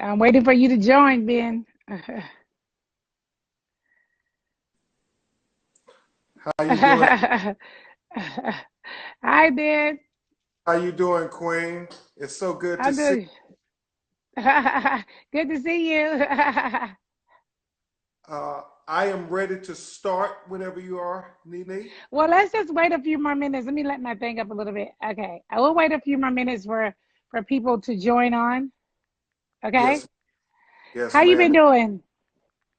I'm waiting for you to join, Ben. How you doing? Hi, Ben. How you doing, Queen? It's so good to I'm see. doing good to see you. I am ready to start whenever you are, Nene. Well, let's just wait a few more minutes. Let me let my thing up a little bit. Okay. I will wait a few more minutes for people to join on. Okay. Yes, yes, How you been ma'am. doing?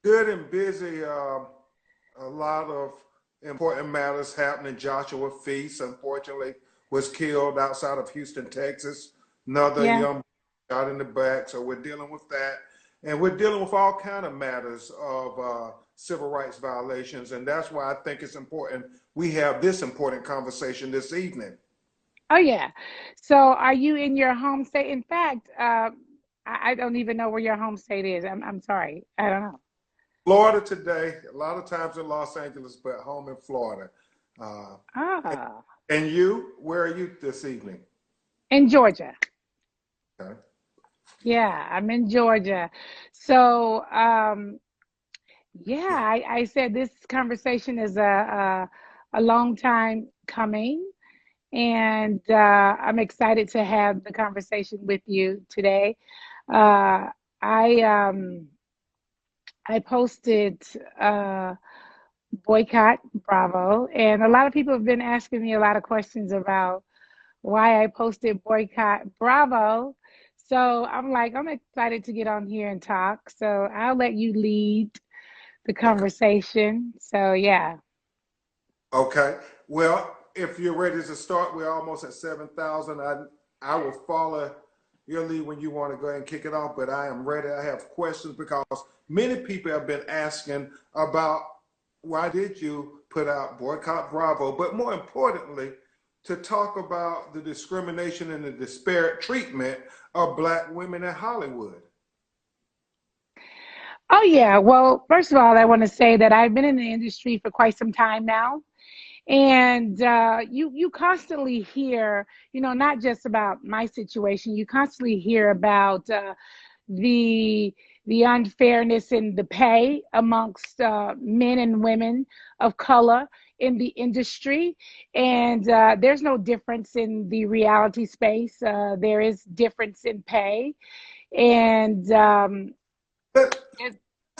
Good and busy. A lot of important matters happening. Joshua Feast, unfortunately, was killed outside of Houston, Texas. Another Yeah. young shot in the back. So we're dealing with that, and we're dealing with all kind of matters of civil rights violations, and that's why I think it's important we have this important conversation this evening. Oh yeah. So are you in your home state? In fact, I don't even know where your home state is. I'm sorry. I don't know. Florida today, a lot of times in Los Angeles, but home in Florida. Uh, Ah, and you, where are you this evening? in Georgia. Okay. Yeah, I'm in Georgia. So, yeah, I said this conversation is a long time coming, and I'm excited to have the conversation with you today. Uh, I I posted Boycott Bravo, and a lot of people have been asking me a lot of questions about why I posted Boycott Bravo. So I'm like, I'm excited to get on here and talk. So I'll let you lead the Okay. conversation. So yeah. Okay. Well, if you're ready to start, we're almost at 7,000. I will follow your lead when you want to go ahead and kick it off, but I am ready. I have questions because many people have been asking about why did you put out Boycott Bravo, but more importantly, to talk about the discrimination and the disparate treatment of Black women in Hollywood. Oh yeah. Well, first of all, I want to say that I've been in the industry for quite some time now. And you constantly hear, not just about my situation, you constantly hear about the the unfairness in the pay amongst men and women of color in the industry, and there's no difference in the reality space. There is difference in pay, and Let, it-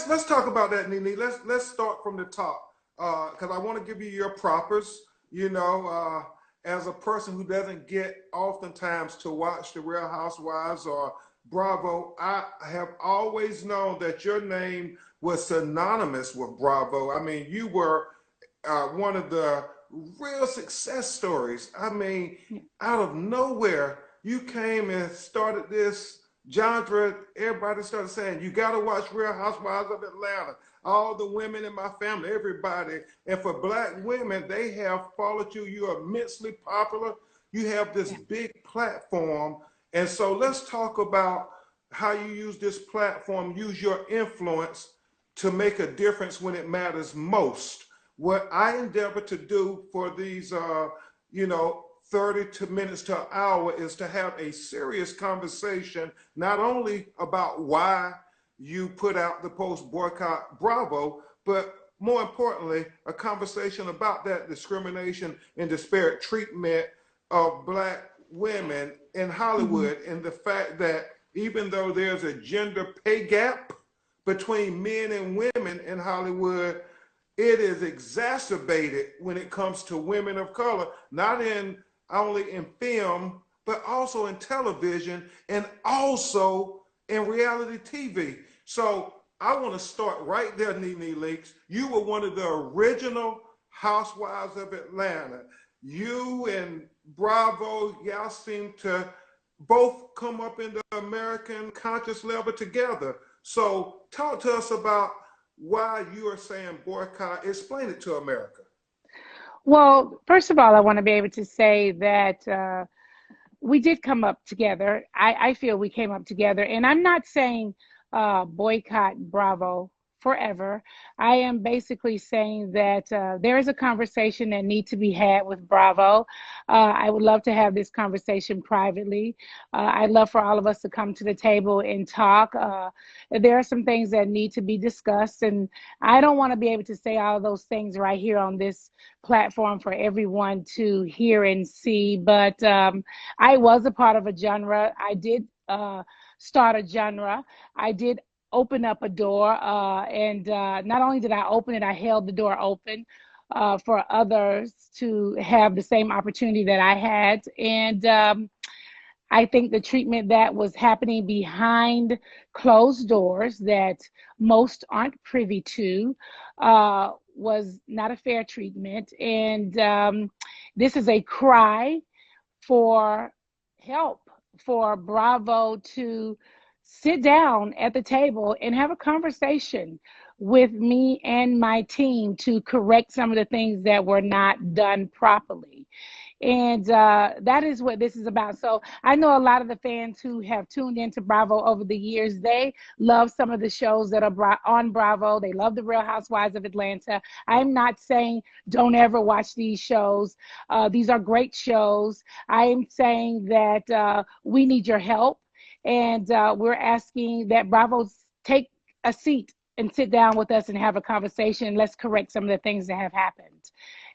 let's talk about that, Nene. Let's start from the top because I want to give you your propers. You know, as a person who doesn't get oftentimes to watch the Real Housewives or Bravo, I have always known that your name was synonymous with Bravo. I mean, you were one of the real success stories. I mean, out of nowhere, you came and started this genre. Everybody started saying, you got to watch Real Housewives of Atlanta. All the women in my family, everybody. And for Black women, they have followed you. You are immensely popular. You have this yeah. big platform. And so let's talk about how you use this platform, use your influence to make a difference when it matters most. What I endeavor to do for these, you know, 30 minutes to an hour is to have a serious conversation, not only about why you put out the post Boycott Bravo, but more importantly, a conversation about that discrimination and disparate treatment of Black women in Mhm. Hollywood, and the fact that even though there's a gender pay gap between men and women in Hollywood, it is exacerbated when it comes to women of color, not in only in film, but also in television and also in reality TV. So I want to start right there, Nene Leakes. You were one of the original Housewives of Atlanta. You and Bravo, y'all seem to both come up in the American conscious level together. So talk to us about why you are saying boycott. Explain it to America. Well, first of all, I want to be able to say that we did come up together. I feel we came up together, and I'm not saying boycott Bravo forever. I am basically saying that there is a conversation that needs to be had with Bravo. I would love to have this conversation privately. I'd love for all of us to come to the table and talk. There are some things that need to be discussed, and I don't want to be able to say all of those things right here on this platform for everyone to hear and see. But I was a part of a genre. I did start a genre. I did open up a door, and not only did I open it, I held the door open for others to have the same opportunity that I had. And I think the treatment that was happening behind closed doors that most aren't privy to was not a fair treatment. And this is a cry for help, for Bravo to sit down at the table and have a conversation with me and my team to correct some of the things that were not done properly. And that is what this is about. So I know a lot of the fans who have tuned into Bravo over the years, they love some of the shows that are on Bravo. They love the Real Housewives of Atlanta. I'm not saying don't ever watch these shows. These are great shows. I'm saying that we need your help. And we're asking that Bravo take a seat and sit down with us and have a conversation. Let's correct some of the things that have happened.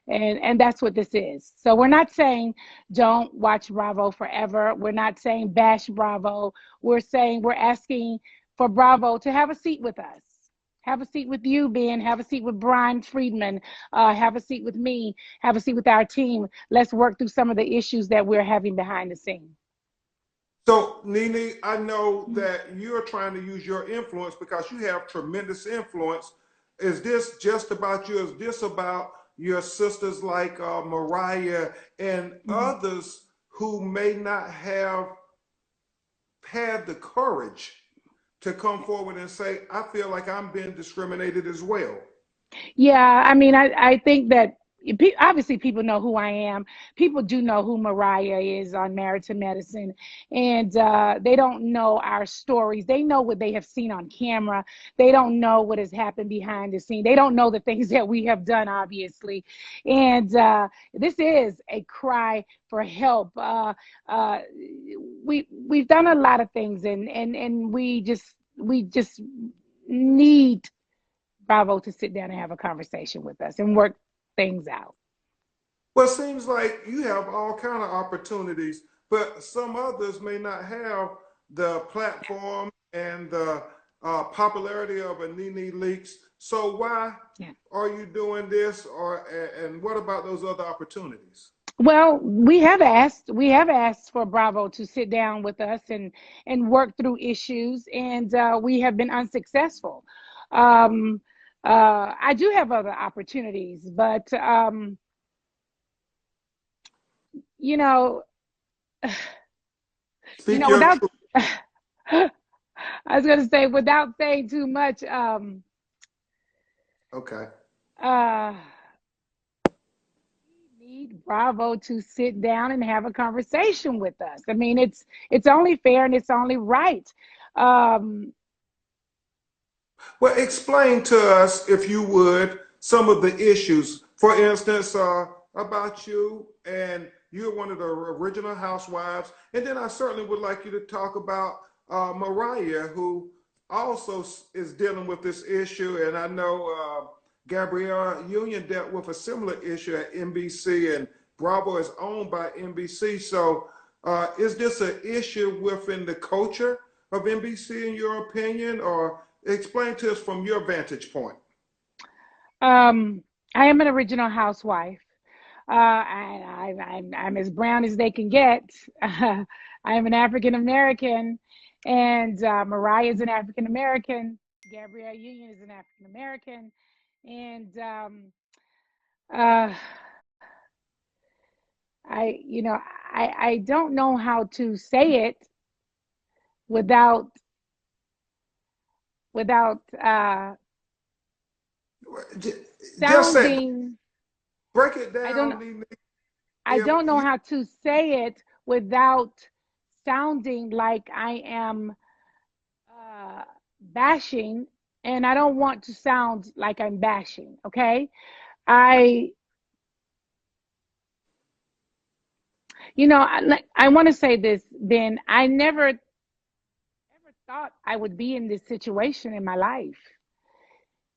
And that's what this is. So we're not saying don't watch Bravo forever. We're not saying bash Bravo. We're saying we're asking for Bravo to have a seat with us. Have a seat with you, Ben. Have a seat with Brian Friedman. Have a seat with me. Have a seat with our team. Let's work through some of the issues that we're having behind the scenes. So, Nene, I know that you're trying to use your influence because you have tremendous influence. Is this just about you? Is this about your sisters like Mariah and others who may not have had the courage to come forward and say, I feel like I'm being discriminated as well? Yeah, I mean, I think that obviously people know who I am. People do know who Mariah is on Married to Medicine, and they don't know our stories. They know what they have seen on camera. They don't know what has happened behind the scene. They don't know the things that we have done, obviously. And this is a cry for help. We've done a lot of things, and we just need Bravo to sit down and have a conversation with us and work things out. Well, it seems like you have all kind of opportunities, but some others may not have the platform and the popularity of a Nene Leakes. So why are you doing this, and what about those other opportunities? Well, we have asked for Bravo to sit down with us and work through issues, and we have been unsuccessful. Um, I do have other opportunities, but you know, Speak your without truth. I was going to say without saying too much, Okay. uh, we need Bravo to sit down and have a conversation with us. I mean, it's only fair and it's only right. Um, Well, explain to us, if you would, some of the issues. For instance, about you, and you're one of the original housewives. And then I certainly would like you to talk about Mariah, who also is dealing with this issue. And I know Gabrielle Union dealt with a similar issue at NBC, and Bravo is owned by NBC. So is this an issue within the culture of NBC, in your opinion, or explain to us from your vantage point? I am an original housewife. I'm as brown as they can get. I am an African American, and Mariah is an African American. Gabrielle Union is an African American, and uh, I, you know, I don't know how to say it without without Just say, sounding. break it I don't down, know. Nene. I If don't know you, how to say it without sounding like I am bashing and I don't want to sound like I'm bashing, okay? I, I want to say this, Ben. I never ever thought I would be in this situation in my life.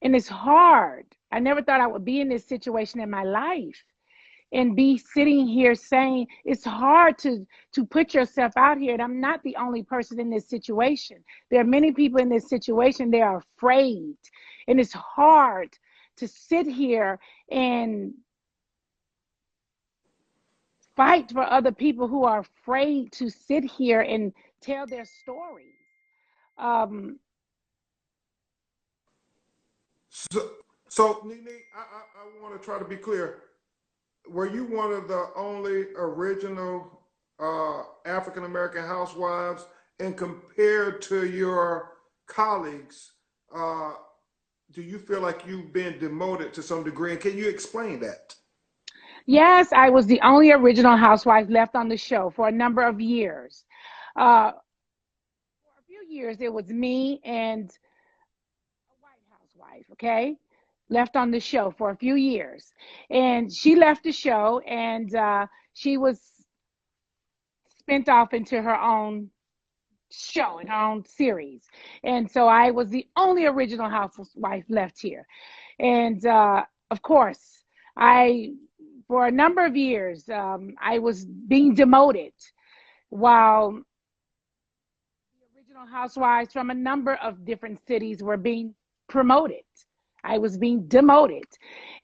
And it's hard. I never thought I would be in this situation in my life and be sitting here saying it's hard to put yourself out here. And I'm not the only person in this situation. There are many people in this situation. They are afraid. And it's hard to sit here and fight for other people who are afraid to sit here and tell their stories. Um, So Nene, I want to try to be clear. Were you one of the only original African American housewives? And compared to your colleagues, uh, do you feel like you've been demoted to some degree? And can you explain that? yes, I was the only original housewife left on the show for a number of years. For a few years, it was me and a white housewife, okay? Left on the show for a few years. And she left the show and she was spent off into her own show and her own series. And so I was the only original housewife left here. And of course, I, for a number of years, I was being demoted while the original housewives from a number of different cities were being promoted. I was being demoted.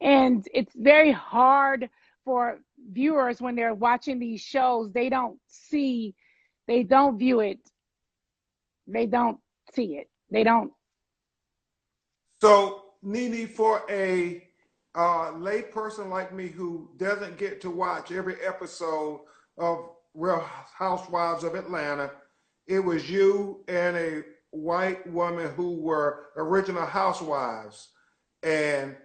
And it's very hard for viewers when they're watching these shows, they don't see, they don't view it, they don't see it. They don't. So, Nene, for a lay person like me who doesn't get to watch every episode of Real Housewives of Atlanta, it was you and a white woman who were original housewives. And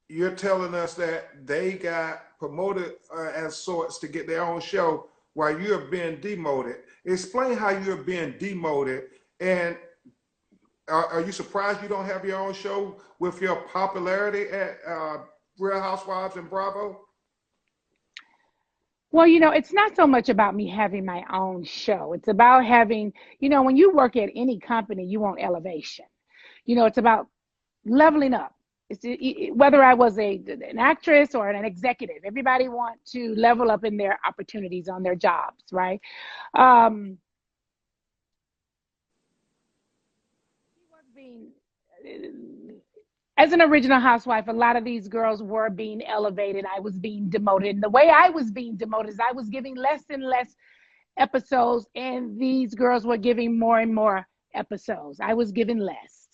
you're telling us that they got promoted as sorts to get their own show while you're being demoted. Explain how you're being demoted, and are you surprised you don't have your own show with your popularity at Real Housewives and Bravo? Well, it's not so much about me having my own show. It's about having, when you work at any company, you want elevation. It's about leveling up. Whether I was an actress or an executive, everybody want to level up in their opportunities on their jobs, right? Um, being as an original housewife, a lot of these girls were being elevated. I was being demoted. And the way I was being demoted is I was giving less and less episodes, and these girls were giving more and more episodes. I was giving less.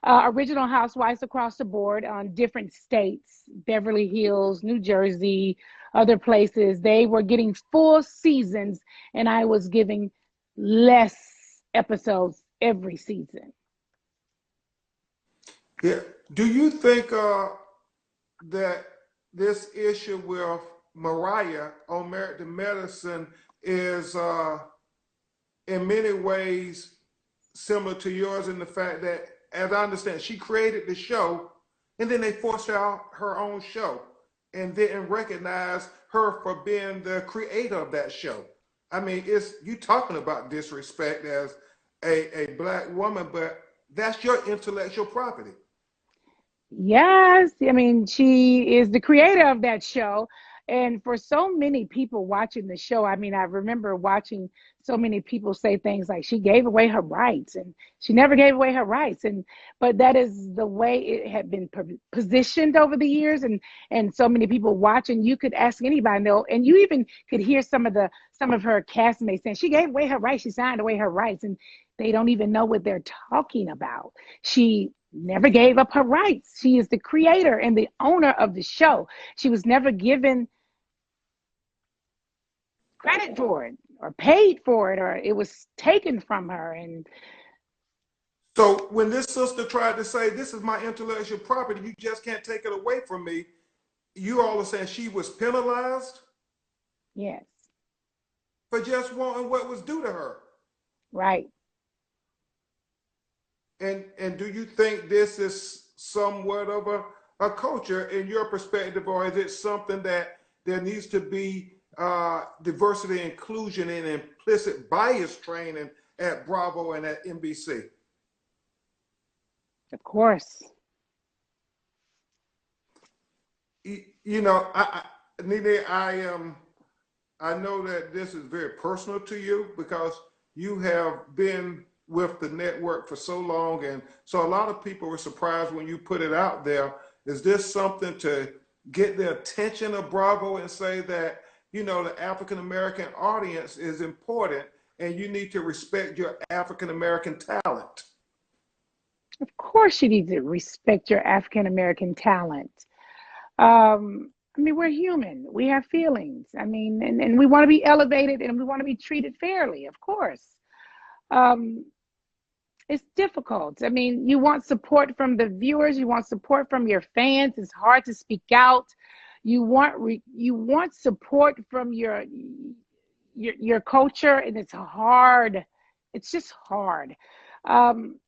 Original housewives across the board on different states, Beverly Hills, New Jersey, other places, they were getting full seasons, and I was giving less episodes every season. Yeah. Do you think that this issue with Mariah on Merit to Medicine is in many ways similar to yours in the fact that, as I understand, she created the show and then they forced her out her own show and didn't recognize her for being the creator of that show? I mean, it's you talking about disrespect as a black woman, but that's your intellectual property. Yes, I mean, she is the creator of that show. And for so many people watching the show, I mean, I remember watching so many people say things like she gave away her rights and she never gave away her rights. But that is the way it had been positioned over the years. And so many people watching, you could ask anybody, and you even could hear some of her castmates saying she gave away her rights, she signed away her rights, and they don't even know what they're talking about. She never gave up her rights. She is the creator and the owner of the show. She was never given credit for it or paid for it, or it was taken from her. And So when this sister tried to say, this is my intellectual property, you just can't take it away from me, you all are saying she was penalized yes, for just wanting what was due to her. right. And do you think this is somewhat of a culture in your perspective, or is it something that there needs to be diversity, inclusion, and implicit bias training at Bravo and at NBC? Of course. You know, Nene, I know that this is very personal to you because you have been with the network for so long, and so a lot of people were surprised when you put it out there. Is this something to get the attention of Bravo and say that, you know, the African American audience is important and you need to respect your African American talent? Of course, you need to respect your African American talent. I mean, we're human. We have feelings. I mean, and we want to be elevated and we want to be treated fairly, of course. Um, it's difficult. I mean, you want support from the viewers, you want support from your fans. It's hard to speak out. You want support from your culture, and it's hard. It's just hard. Um,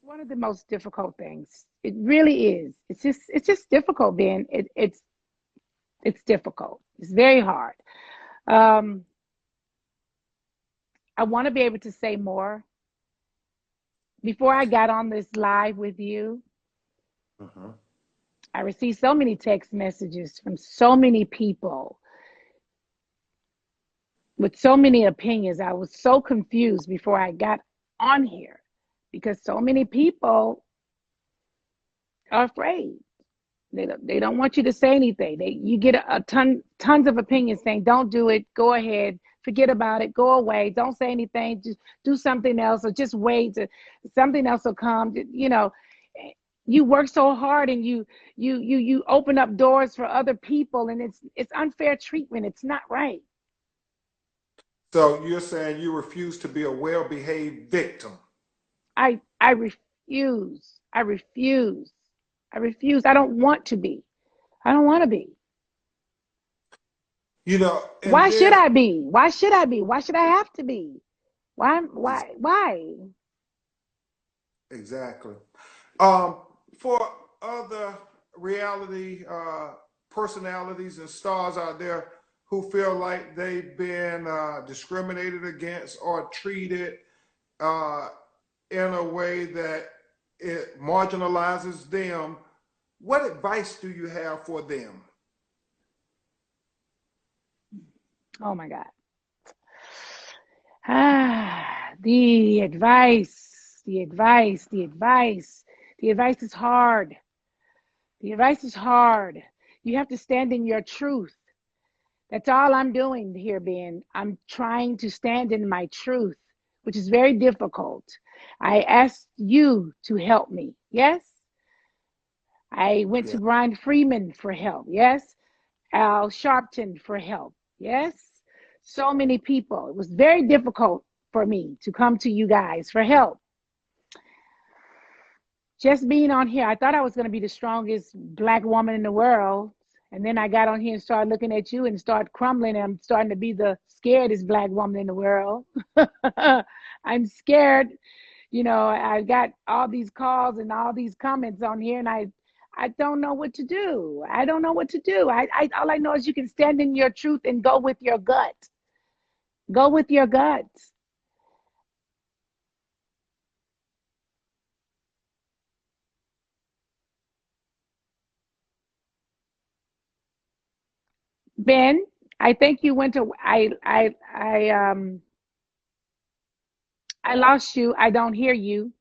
one of the most difficult things. It really is. It's just difficult, Ben. It's difficult. It's very hard. Um, I want to be able to say more. Before I got on this live with you, Uh-huh. I received so many text messages from so many people with so many opinions. I was so confused before I got on here because so many people are afraid. They don't want you to say anything. You get tons of opinions saying, "Don't do it. Go ahead. Forget about it. Go away. Don't say anything. Just do something else, or just wait. Something else will come." You know, you work so hard, and you open up doors for other people, and it's unfair treatment. It's not right. So you're saying you refuse to be a well-behaved victim? I refuse. I refuse. I refuse. I don't want to be. I don't want to be. You know, and Why should then I be? Why should I be? Why should I have to be? Why? Why? Why? exactly. For other reality personalities and stars out there who feel like they've been discriminated against or treated uh, in a way that it marginalizes them, what advice do you have for them? Oh my God. The advice, the advice, the advice. The advice is hard. The advice is hard. You have to stand in your truth. That's all I'm doing here, Ben. I'm trying to stand in my truth, which is very difficult. I asked you to help me. Yes. I went Yeah. to Brian Freeman for help. Yes. Al Sharpton for help. Yes. So many people. It was very difficult for me to come to you guys for help. Just being on here, I thought I was going to be the strongest Black woman in the world. And then I got on here and started looking at you and started crumbling. And I'm starting to be the scaredest Black woman in the world. I'm scared. You know, I got all these calls and all these comments on here, and I don't know what to do. I don't know what to do. All I know is you can stand in your truth and go with your gut. Go with your gut. Ben, I think you went to I lost you. I don't hear you.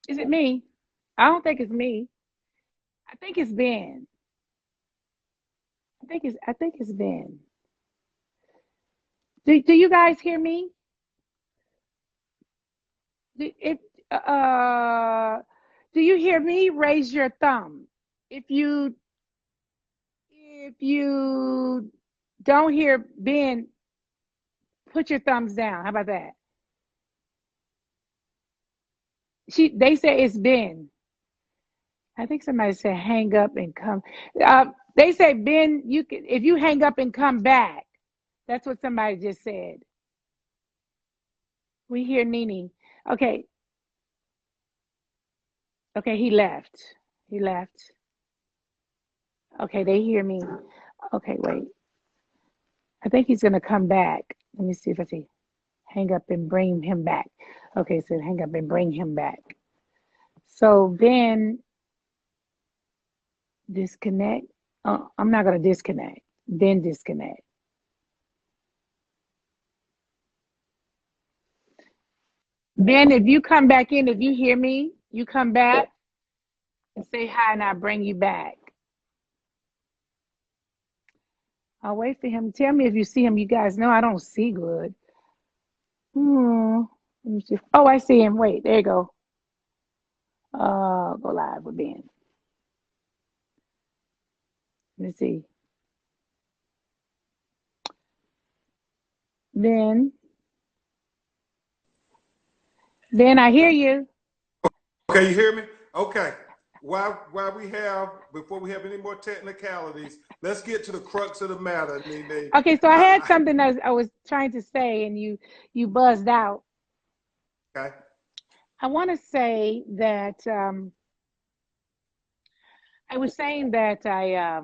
Is it me? I don't think it's me. I think it's Ben. I think it's Ben. Do you guys hear me? If do you hear me? Raise your thumb. If you don't hear Ben, put your thumbs down. How about that? They say it's Ben. I think somebody said hang up and come. They say, Ben, you can, if you hang up and come back. That's what somebody just said. We hear Nene. Okay. Okay, he left. He left. Okay, they hear me. Okay, wait. I think he's gonna come back. Let me see if I see. Hang up and bring him back. Okay, so hang up and bring him back. So then disconnect. I'm not gonna disconnect. Then disconnect. Then if you come back in, if you hear me, you come back and say hi, and I bring you back. I'll wait for him. Tell me if you see him. You guys know I don't see good. Hmm. Let me see. Oh, I see him. Wait, there you go. Go live with Ben. Let me see. Ben, Ben, I hear you. Okay, you hear me? Okay. While we have, before we have any more technicalities, let's get to the crux of the matter, Nene. Okay, so I had I, something that I was trying to say, and you buzzed out. okay. I want to say that I was saying that a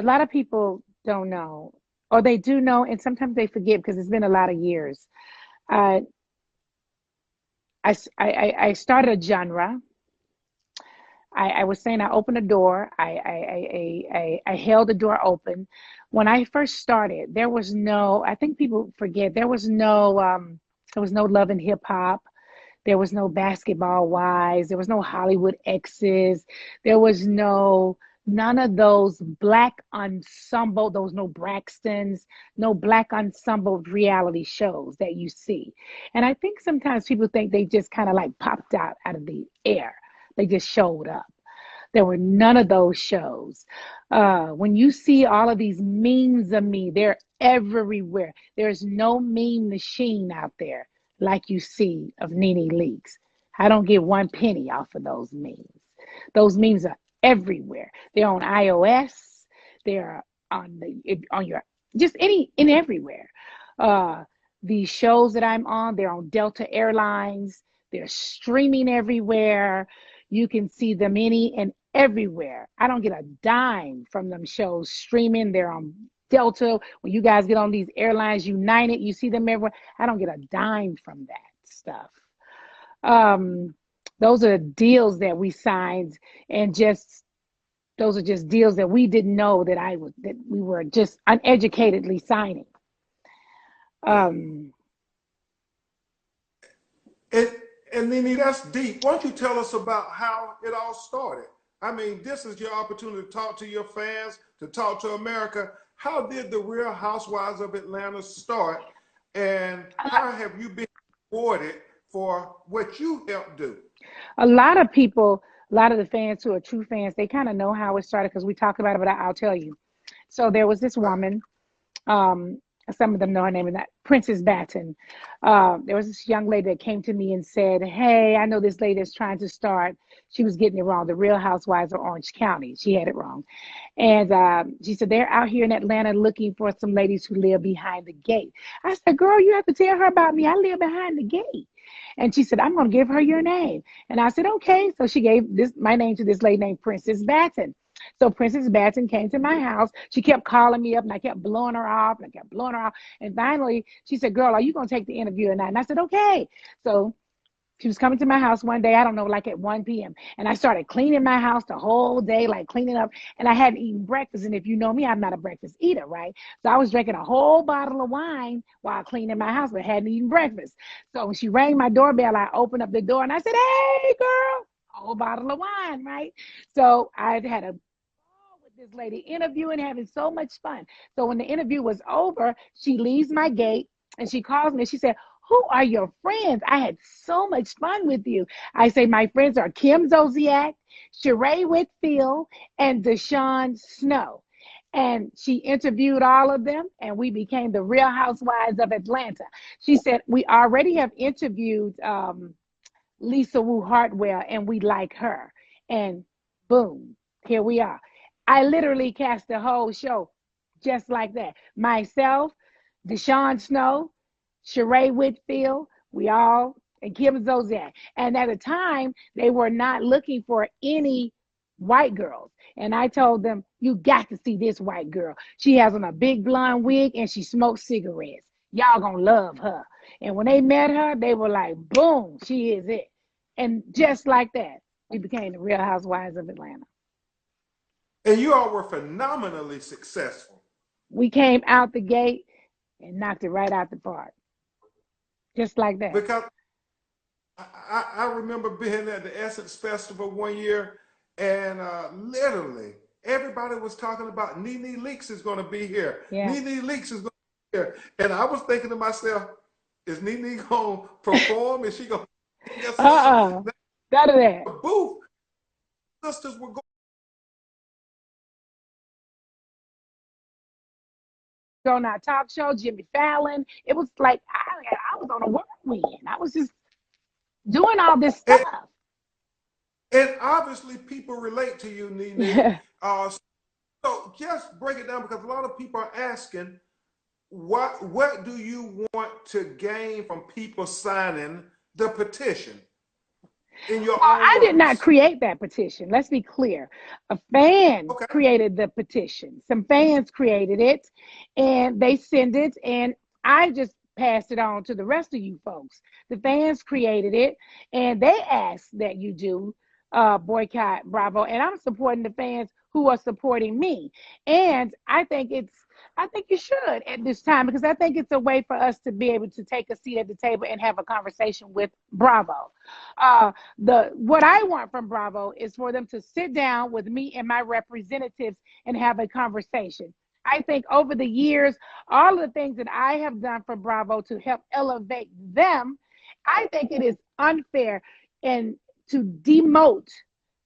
lot of people don't know, or they do know, and sometimes they forget because it's been a lot of years. Uh, I started a genre. I was saying I opened a door. I held the door open. When I first started, there was no, I think people forget, there was no Love and Hip Hop. There was no Basketball Wives. There was no Hollywood Exes. There was none of those black ensemble, those no Braxtons, no black ensemble reality shows that you see. And I think sometimes people think they just kind of like popped out of the air. They just showed up. There were none of those shows. When you see all of these memes of me, they're everywhere. There's no meme machine out there like you see of Nene Leakes. I don't get one penny off of those memes. Those memes are everywhere. They're on iOS. They're on your just any in everywhere. Uh, the shows that I'm on, they're on Delta Airlines. They're streaming everywhere. You can see them any and everywhere. I don't get a dime from them shows streaming. They're on Delta. When you guys get on these airlines, United, you see them everywhere. I don't get a dime from that stuff. Um, those are deals that we signed, and just those are just deals that we didn't know that we were just uneducatedly signing. Yeah. Um, And and Nene, that's deep. Why don't you tell us about how it all started? I mean, this is your opportunity to talk to your fans, to talk to America. How did the Real Housewives of Atlanta start, and how have you been rewarded for what you helped do? a lot of people, a lot of the fans who are true fans, they kind of know how it started because we talked about it, but I'll tell you. So there was this Right. woman. Um, some of them know her name, is that Princess Batten. There was this young lady that came to me and said, "Hey, I know this lady is trying to start. She was getting it wrong. The Real Housewives of Orange County. She had it wrong." And she said, "They're out here in Atlanta looking for some ladies who live behind the gate." I said, "Girl, you have to tell her about me. I live behind the gate." And she said, "I'm going to give her your name." And I said, "Okay." So she gave my name to this lady named Princess Batten. So Princess Batten came to my house. She kept calling me up, and I kept blowing her off, and I kept blowing her off. And finally, she said, "Girl, are you going to take the interview or not?" And I said, "Okay." So she was coming to my house one day, I don't know, like at 1 p.m. And I started cleaning my house the whole day, like cleaning up. And I hadn't eaten breakfast. And if you know me, I'm not a breakfast eater, right? So I was drinking a whole bottle of wine while cleaning my house, but hadn't eaten breakfast. So when she rang my doorbell, I opened up the door and I said, "Hey, girl," a whole bottle of wine, right? So I had a with this lady interviewing, having so much fun. So when the interview was over, she leaves my gate and she calls me and she said, "Who are your friends? I had so much fun with you." I say, "My friends are Kim Zolciak, Sheree Whitfield, and Deshawn Snow." And she interviewed all of them, and we became the Real Housewives of Atlanta. She said, "We already have interviewed Lisa Wu Hartwell, and we like her." And boom, here we are. I literally cast the whole show just like that. Myself, Deshaun Snow, Sheree Whitfield, we all, and Kim Zolciak. And at the time, they were not looking for any white girls. And I told them, you got to see this white girl. She has on a big blonde wig and she smokes cigarettes. Y'all gonna love her. And when they met her, they were like, boom, she is it. And just like that, we became the Real Housewives of Atlanta. And you all were phenomenally successful. We came out the gate and knocked it right out the park. Just like that. Because I remember being at the Essence Festival one year, and literally everybody was talking about Nene Leakes is going to be here. Yeah. Nene Leakes is going to be here. And I was thinking to myself, is Nene going to perform? Is she going to... None of that. Booth. Sisters were going on our talk show, Jimmy Fallon. It was like I was on a whirlwind. I was just doing all this stuff. And obviously people relate to you, Nene. So just break it down, because a lot of people are asking, what do you want to gain from people signing the petition? In your own I words. did not create that petition. Let's be clear. A fan created the petition. Some fans created it, and they send it, and I just passed it on to the rest of you folks. The fans created it, and they asked that you do boycott Bravo, and I'm supporting the fans who are supporting me. And I think you should at this time, because I think it's a way for us to be able to take a seat at the table and have a conversation with Bravo. What I want from Bravo is for them to sit down with me and my representatives and have a conversation. I think over the years, all of the things that I have done for Bravo to help elevate them, I think it is unfair and to demote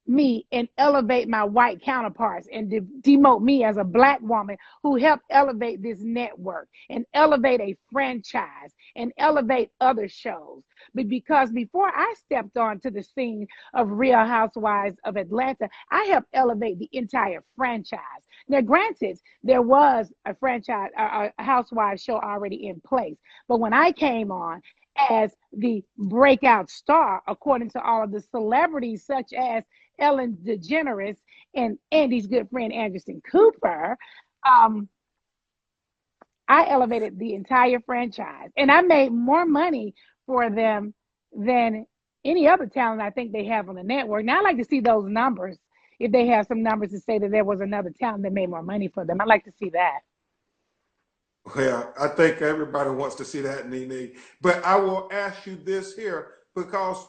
me and elevate my white counterparts, and demote me as a Black woman who helped elevate this network and elevate a franchise and elevate other shows. But because before I stepped onto the scene of Real Housewives of Atlanta, I helped elevate the entire franchise. Now, granted, there was a franchise, a Housewives show already in place, but when I came on as the breakout star, according to all of the celebrities such as Ellen DeGeneres and Andy's good friend Anderson Cooper, I elevated the entire franchise, and I made more money for them than any other talent I think they have on the network. Now, I'd like to see those numbers. If they have some numbers to say that there was another talent that made more money for them, I'd like to see that. Well, I think everybody wants to see that, Nene. But I will ask you this here, because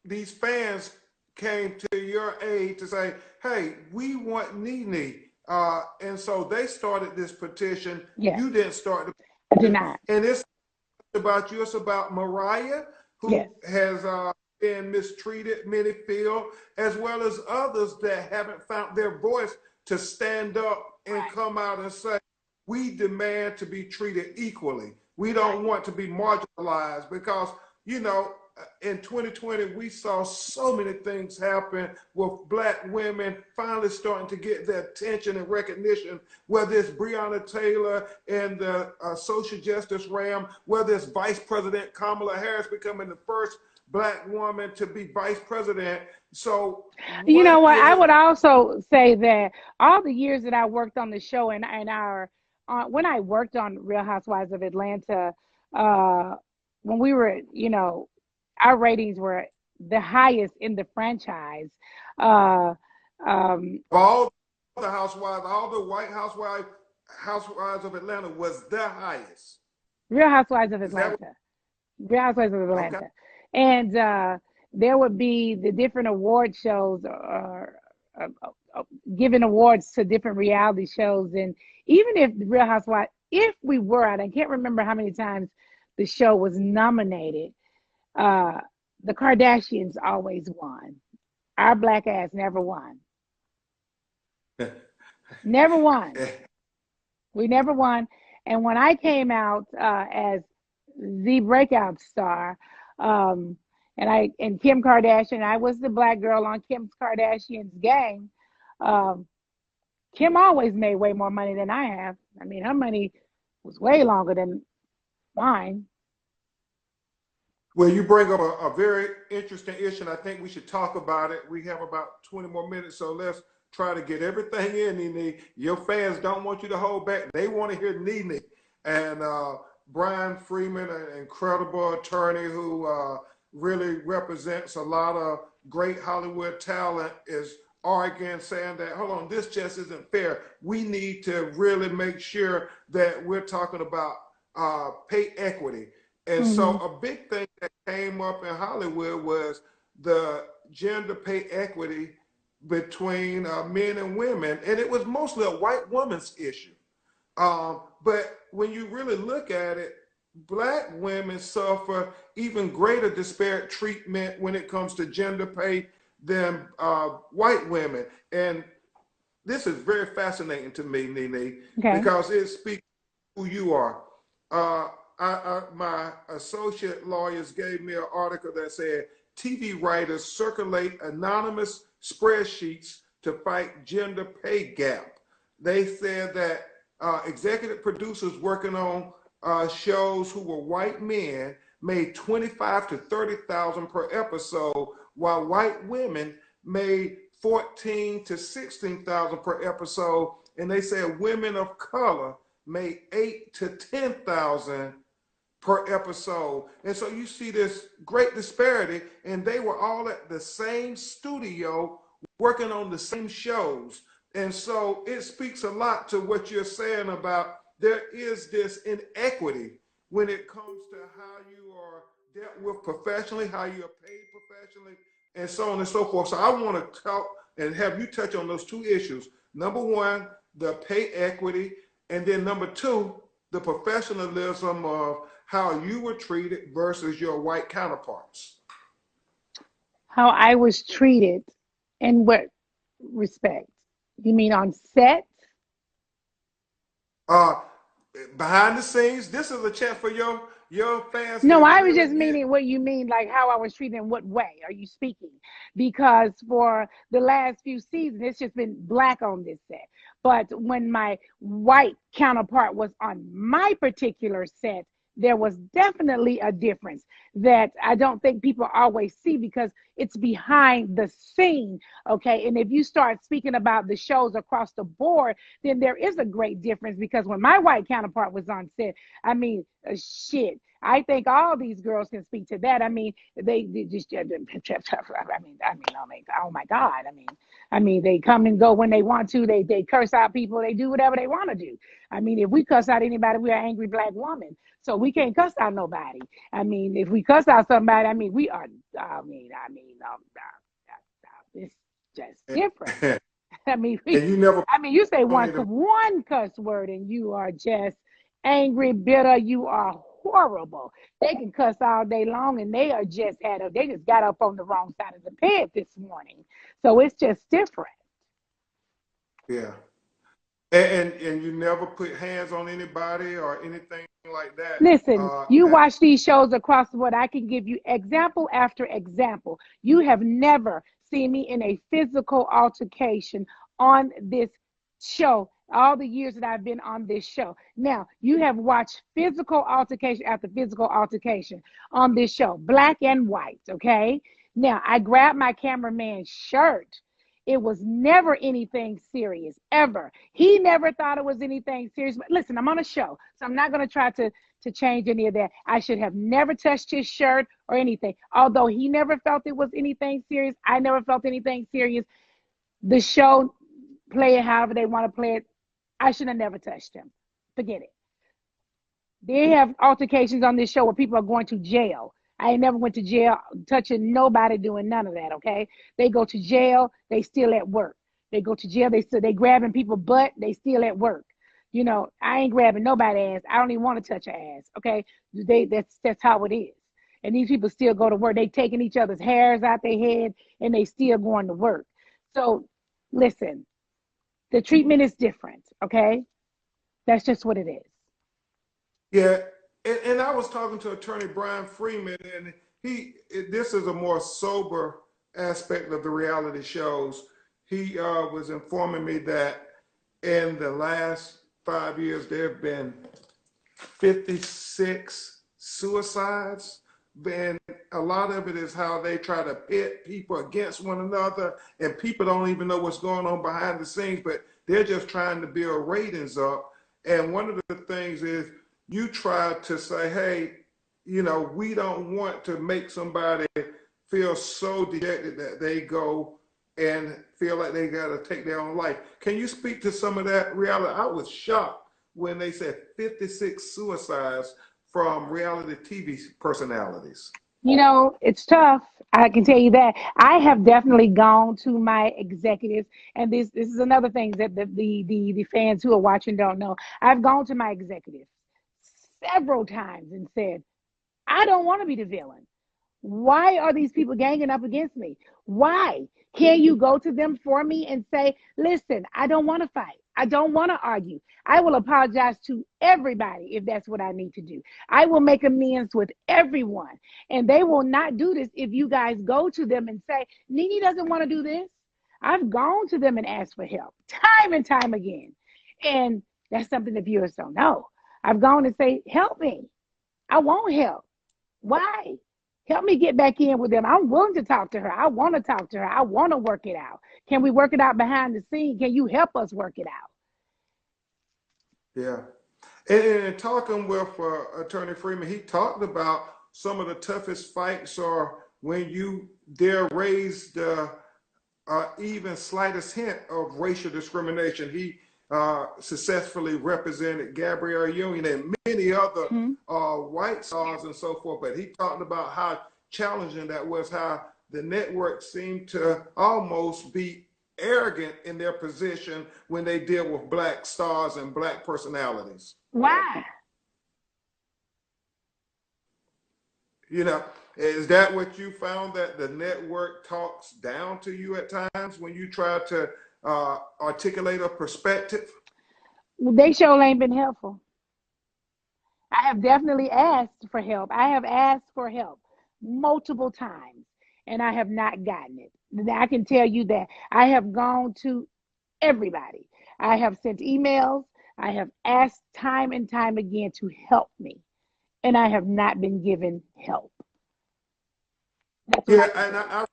these fans came to your aid to say, hey, we want NeNe. And so they started this petition. Yes. You didn't start the petition. I did not. And it's about you. It's about Mariah, who has been mistreated, many feel, as well as others that haven't found their voice to stand up and come out and say, we demand to be treated equally. We don't want to be marginalized, because, you know, in 2020, we saw so many things happen with Black women finally starting to get their attention and recognition, whether it's Breonna Taylor in the social justice realm, whether it's Vice President Kamala Harris becoming the first Black woman to be vice president. So, you know what? I would also say that all the years that I worked on the show and our when I worked on Real Housewives of Atlanta, when we were, you know, our ratings were the highest in the franchise. All the housewives, all the white housewives of Atlanta was the highest. Real Housewives of Atlanta. Real Housewives of Atlanta. Okay. And there would be the different award shows giving awards to different reality shows. And even if the Real Housewives, if we were, I can't remember how many times the show was nominated, the Kardashians always won. Our Black ass never won. Never won. We never won. And when I came out as the breakout star, and Kim Kardashian, I was the Black girl on Kim Kardashian's gang. Kim always made way more money than I have. I mean, her money was way longer than mine. Well, you bring up a very interesting issue, and I think we should talk about it. We have about 20 more minutes, so let's try to get everything in, Nene. Your fans don't want you to hold back. They want to hear Nene. And Brian Freeman, an incredible attorney who really represents a lot of great Hollywood talent, is arguing, saying that, hold on, this just isn't fair. We need to really make sure that we're talking about pay equity. And so a big thing that came up in Hollywood was the gender pay equity between men and women. And it was mostly a white woman's issue. But when you really look at it, Black women suffer even greater disparate treatment when it comes to gender pay than white women. And this is very fascinating to me, Nene, because it speaks to who you are. My associate lawyers gave me an article that said TV writers circulate anonymous spreadsheets to fight gender pay gap. They said that executive producers working on shows who were white men made $25,000 to $30,000 per episode, while white women made $14,000 to $16,000 per episode, and they said women of color made $8,000 to $10,000 per episode. And so you see this great disparity, and they were all at the same studio working on the same shows. And so it speaks a lot to what you're saying about there is this inequity when it comes to how you are dealt with professionally, how you are paid professionally, and so on and so forth. So I want to talk and have you touch on those two issues. Number one, the pay equity, and then number two, the professionalism of how you were treated versus your white counterparts. How I was treated in what respect? You mean on set? Behind the scenes, this is a chat for your fans. No, I was just meaning what you mean, like how I was treated in what way are you speaking? Because for the last few seasons, it's just been Black on this set. But when my white counterpart was on my particular set, there was definitely a difference that I don't think people always see because it's behind the scene, okay? And if you start speaking about the shows across the board, then there is a great difference because when my white counterpart was on set, I mean, shit. I think all these girls can speak to that. I mean, they just, I mean, oh my God. I mean, they come and go when they want to. They curse out people. They do whatever they want to do. I mean, if we cuss out anybody, we're an angry Black woman. So we can't cuss out nobody. I mean, if we cuss out somebody, I mean, we are, it's just different. I mean, you say one cuss word and you are just angry, bitter, you are horrible. They can cuss all day long and they just got up on the wrong side of the bed this morning. So it's just different. Yeah. And you never put hands on anybody or anything like that. Listen, you watch these shows across the board. I can give you example after example. You have never seen me in a physical altercation on this show all the years that I've been on this show. Now, you have watched physical altercation after physical altercation on this show, Black and white, okay? Now, I grabbed my cameraman's shirt. It was never anything serious, ever. He never thought it was anything serious. But listen, I'm on a show, so I'm not going to try to change any of that. I should have never touched his shirt or anything. Although he never felt it was anything serious, I never felt anything serious. The show, play it however they want to play it. I should have never touched him. Forget it. They have altercations on this show where people are going to jail. I ain't never went to jail touching nobody doing none of that, okay? They go to jail, they still at work. They go to jail, they grabbing people butt, they still at work. You know, I ain't grabbing nobody's ass. I don't even want to touch her ass, okay? That's how it is. And these people still go to work. They taking each other's hairs out their head and they still going to work. So listen, the treatment is different, okay? That's just what it is. Yeah, and I was talking to attorney Brian Freeman, and this is a more sober aspect of the reality shows. He was informing me that in the last 5 years, there have been 56 suicides. And a lot of it is how they try to pit people against one another, and people don't even know what's going on behind the scenes, but they're just trying to build ratings up. And one of the things is you try to say, hey, you know, we don't want to make somebody feel so dejected that they go and feel like they got to take their own life. Can you speak to some of that reality? I was shocked when they said 56 suicides from reality TV personalities. You know, it's tough. I can tell you that. I have definitely gone to my executives, and this is another thing that the fans who are watching don't know. I've gone to my executives several times and said, I don't want to be the villain. Why are these people ganging up against me? Why? Can you go to them for me and say, listen, I don't want to fight. I don't want to argue. I will apologize to everybody if that's what I need to do. I will make amends with everyone. And they will not do this if you guys go to them and say, NeNe doesn't want to do this. I've gone to them and asked for help time and time again. And that's something the viewers don't know. I've gone and say, help me. I want help. Why? Help me get back in with them. I'm willing to talk to her. I want to talk to her. I want to work it out. Can we work it out behind the scene? Can you help us work it out? Yeah. And talking with Attorney Freeman, he talked about some of the toughest fights are when you dare raise the even slightest hint of racial discrimination. He successfully represented Gabrielle Union and many other white stars and so forth. But he talked about how challenging that was, how the network seemed to almost be arrogant in their position when they deal with black stars and black personalities. Why? You know, is that what you found, that the network talks down to you at times when you try to articulate a perspective? They sure ain't been helpful. I have definitely asked for help. I have asked for help multiple times and I have not gotten it. I can tell you that I have gone to everybody. I have sent emails. I have asked time and time again to help me, and I have not been given help. That's Yeah, and I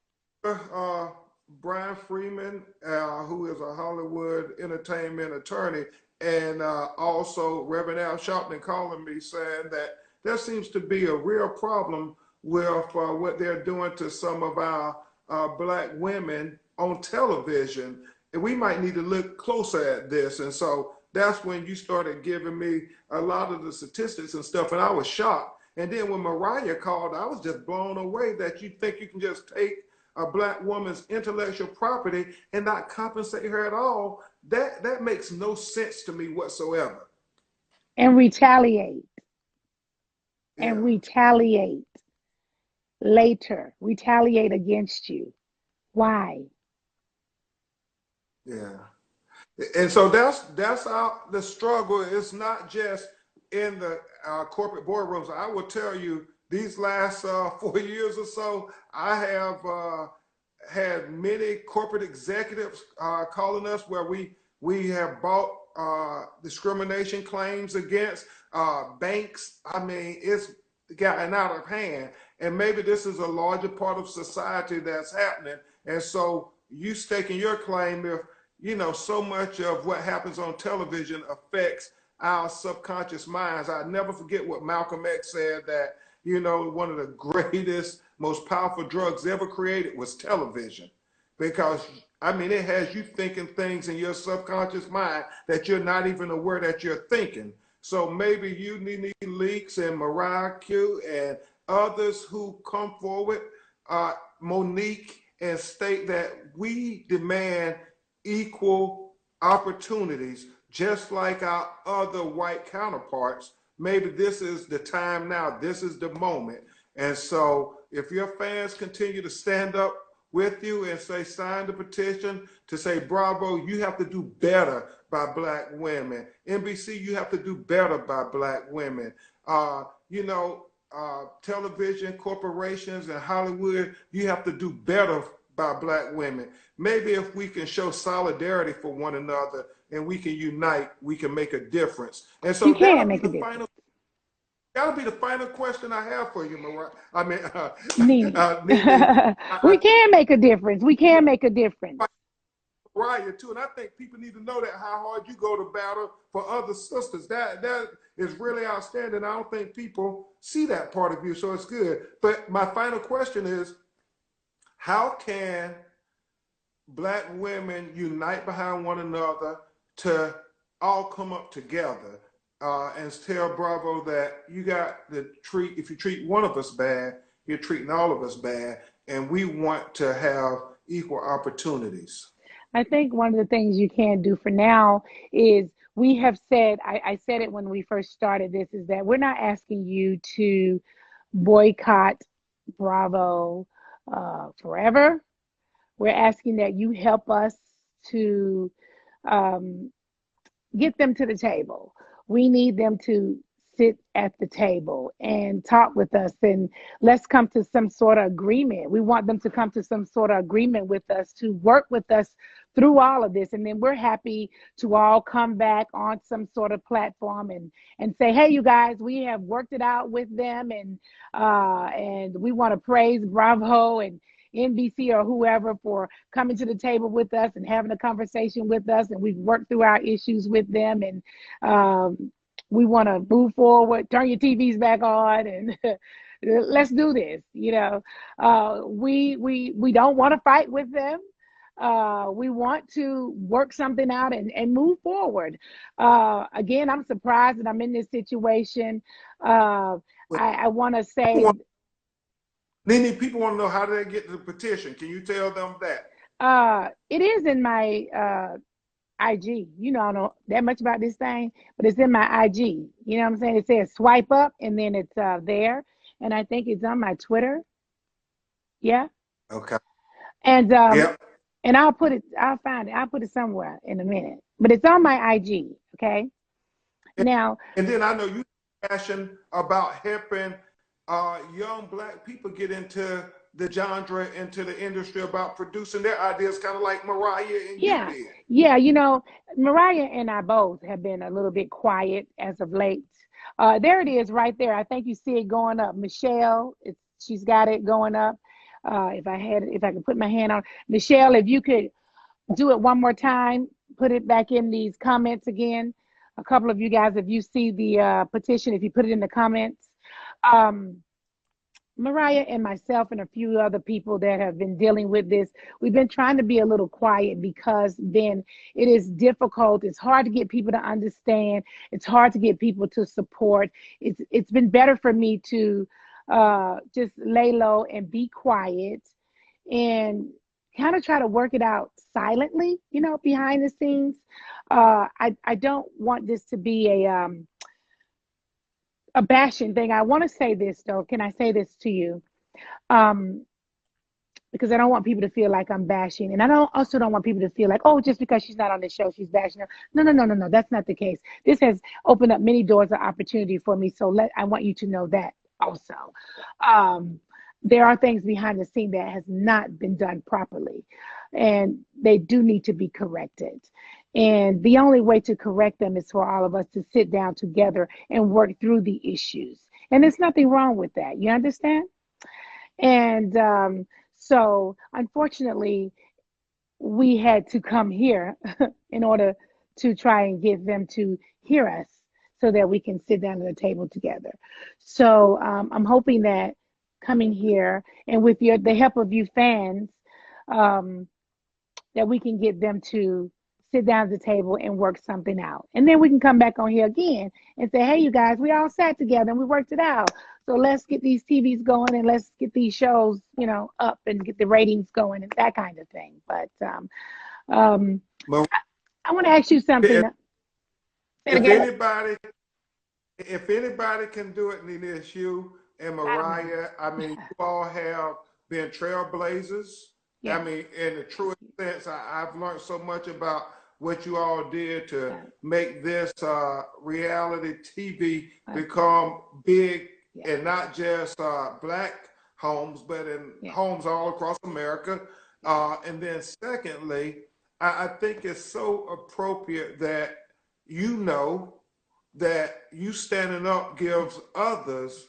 remember Brian Freeman, who is a Hollywood entertainment attorney, and also Reverend Al Sharpton calling me saying that there seems to be a real problem with what they're doing to some of our black women on television, and we might need to look closer at this. And so that's when you started giving me a lot of the statistics and stuff, and I was shocked. And then when Mariah called, I was just blown away that you think you can just take a black woman's intellectual property and not compensate her at all. That makes no sense to me whatsoever. and retaliate Yeah, and retaliate later, retaliate against you. Why? yeah. And so that's how the struggle is, not just in the corporate boardrooms. I will tell you, these last 4 years or so, I have had many corporate executives calling us where we have bought discrimination claims against banks. I mean, it's gotten out of hand, and maybe this is a larger part of society that's happening. And so you staking your claim, if you know so much of what happens on television affects our subconscious minds. I never forget what Malcolm X said, that you know one of the greatest, most powerful drugs ever created was television, because I mean it has you thinking things in your subconscious mind that you're not even aware that you're thinking. So maybe you, Nene Leakes and Mariah Q and others who come forward, Monique, and state that we demand equal opportunities just like our other white counterparts. Maybe this is the time now, this is the moment. And so if your fans continue to stand up with you and say sign the petition to say bravo, you have to do better by black women. NBC, you have to do better by black women. You know, television corporations and Hollywood, you have to do better by black women. Maybe if we can show solidarity for one another and we can unite, we can make a difference. And You so can that'll be make a the difference. final question I have for you, Mariah. I mean, NeNE. Nene. We can make a difference. We can make a difference. Mariah too, and I think people need to know that how hard you go to battle for other sisters. That is really outstanding. I don't think people see that part of you, so it's good. But my final question is, how can Black women unite behind one another to all come up together and tell Bravo that you got to treat, if you treat one of us bad, you're treating all of us bad, and we want to have equal opportunities? I think one of the things you can do for now is we have said, I said it when we first started this, is that we're not asking you to boycott Bravo forever. We're asking that you help us to um, get them to the table. We need them to sit at the table and talk with us, and let's come to some sort of agreement. We want them to come to some sort of agreement with us, to work with us through all of this. And then we're happy to all come back on some sort of platform and say, hey, you guys, we have worked it out with them, and we want to praise Bravo and NBC or whoever for coming to the table with us and having a conversation with us, and we've worked through our issues with them, and we want to move forward. Turn your TVs back on and let's do this. We don't want to fight with them. We want to work something out and move forward. Again, I'm surprised that I'm in this situation. I want to say, Nene, people want to know, how do they get the petition? Can you tell them that? it is in my IG. I don't know that much about this thing, but it's in my IG. You know what I'm saying? It says swipe up, and then it's there. And I think it's on my Twitter. Yeah. Okay. And Yep. and I'll find it. I'll put it somewhere in a minute. But it's on my IG. Okay. Now. And then I know you passion about helping young Black people get into the genre, into the industry, about producing their ideas, kind of like Mariah and you did. Yeah, Mariah and I both have been a little bit quiet as of late. There it is right there. I think you see it going up. Michelle, she's got it going up. If I could put my hand on Michelle, if you could do it one more time, put it back in these comments again. A couple of you guys, if you see the petition, if you put it in the comments. Mariah and myself and a few other people that have been dealing with this, we've been trying to be a little quiet because then it is difficult. It's hard to get people to understand. It's hard to get people to support. It's been better for me to just lay low and be quiet and kind of try to work it out silently, behind the scenes. I don't want this to be a bashing thing. I want to say this though. Can I say this to you? Because I don't want people to feel like I'm bashing, and I also don't want people to feel like, oh, just because she's not on the show, she's bashing her. No. That's not the case. This has opened up many doors of opportunity for me. So I want you to know that also. There are things behind the scene that has not been done properly, and they do need to be corrected. And the only way to correct them is for all of us to sit down together and work through the issues. And there's nothing wrong with that. You understand? And so unfortunately, we had to come here in order to try and get them to hear us so that we can sit down at the table together. So I'm hoping that coming here and with the help of you fans, that we can get them to sit down at the table and work something out. And then we can come back on here again and say, hey, you guys, we all sat together and we worked it out. So let's get these TVs going and let's get these shows, up and get the ratings going and that kind of thing. But I want to ask you something. If anybody can do it, Nene, it's you and Mariah. I mean, you all have been trailblazers. Yeah. I mean, in the truest sense, I've learned so much about what you all did to make this reality TV become big, and not just Black homes, but in homes all across America. And then secondly, I think it's so appropriate that you know that you standing up gives others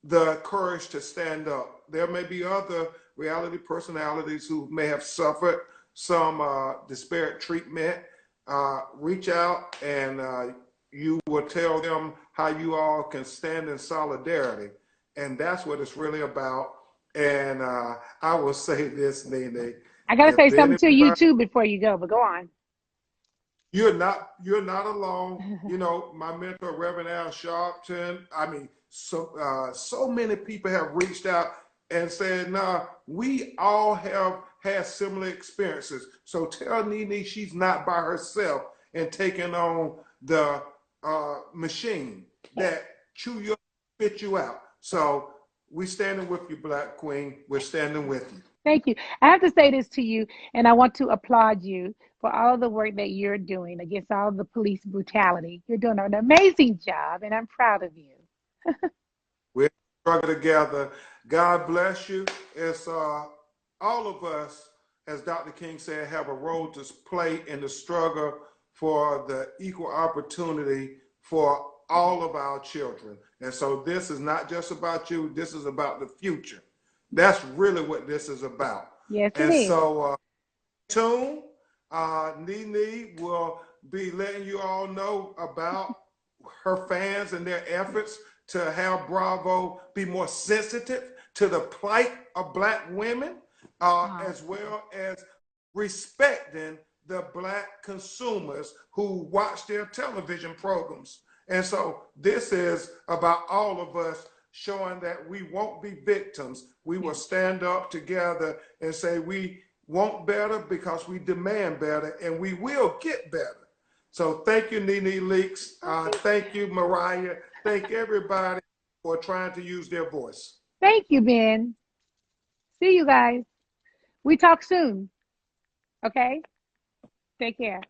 the courage to stand up. There may be other reality personalities who may have suffered some disparate treatment. Reach out and you will tell them how you all can stand in solidarity. And that's what it's really about. And I will say this, Nene, I gotta say if something to you anybody, too before you go, but go on. you're not alone. You know, my mentor, Reverend Al Sharpton. I mean, so many people have reached out and said, "Nah, we all have had similar experiences." So tell Nene she's not by herself and taking on the machine that chew you, spit you out. So we standing with you, Black Queen. We're standing with you. Thank you. I have to say this to you, and I want to applaud you for all the work that you're doing against all the police brutality. You're doing an amazing job, and I'm proud of you. We're struggling together. God bless you. It's all of us, as Dr. King said, have a role to play in the struggle for the equal opportunity for all of our children. And so this is not just about you. This is about the future. That's really what this is about. Yes, it And is. so tune. Nene will be letting you all know about her fans and their efforts to have Bravo be more sensitive to the plight of Black women, as well as respecting the Black consumers who watch their television programs. And so this is about all of us showing that we won't be victims. We will stand up together and say we want better because we demand better, and we will get better. So thank you, Nene Leakes. Thank you, Mariah. Thank everybody for trying to use their voice. Thank you, Ben. See you guys. We talk soon. Okay? Take care.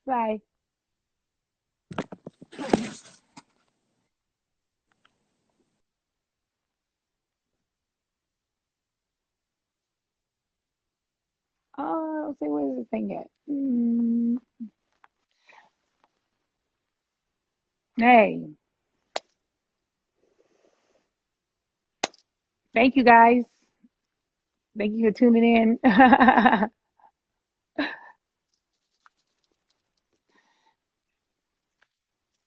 Bye. Oh, let's see, where's the thing at? Hey, thank you guys. Thank you for tuning in.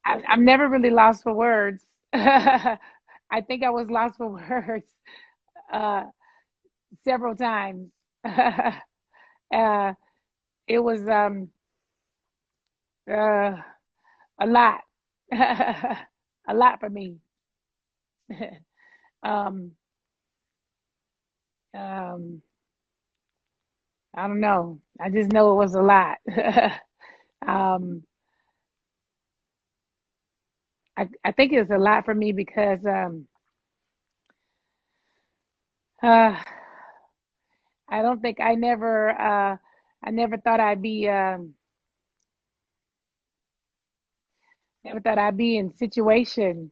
I'm never really lost for words. I think I was lost for words uh, several times. uh, it was uh, a lot, a lot for me. um, um, I don't know. I just know it was a lot. um, I think it's a lot for me because uh, I don't think I never thought I'd be never thought I'd be in situation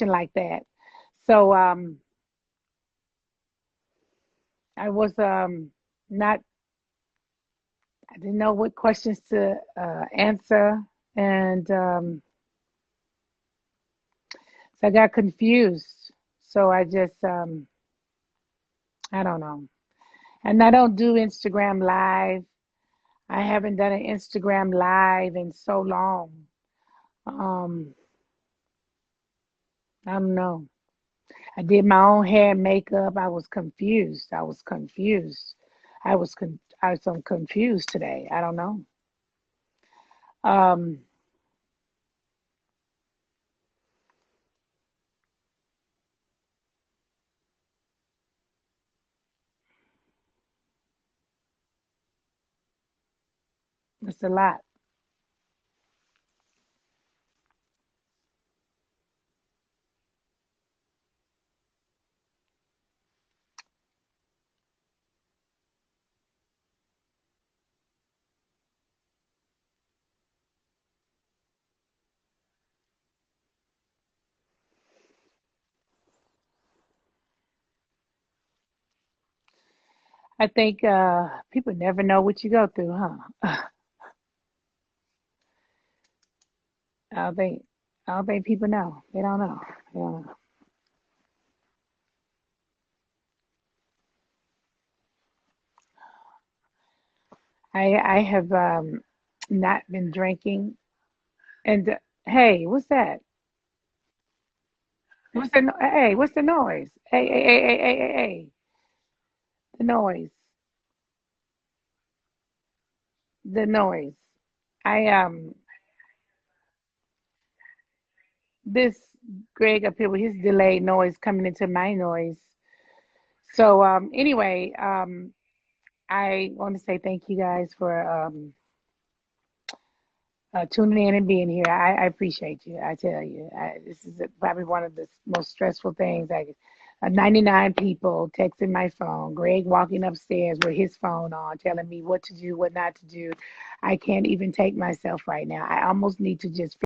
like that. So I was not I didn't know what questions to answer, and so I got confused. So I just I don't know, and I don't do Instagram live. I haven't done an Instagram live in so long. Um, I don't know. I did my own hair and makeup. I was confused. I was confused. I was so confused today. I don't know. Um, it's a lot. I think people never know what you go through, huh? I don't think I don't think people know. They don't know. They don't know. I have not been drinking. And hey, what's that? Hey, what's the noise? Hey, the noise, the noise. I this Greg up here with his delayed noise coming into my noise. So anyway, I want to say thank you guys for tuning in and being here. I appreciate you. I tell you, this is probably one of the most stressful things. 99 people texting my phone, Greg walking upstairs with his phone on, telling me what to do, what not to do. I can't even take myself right now. I almost need to just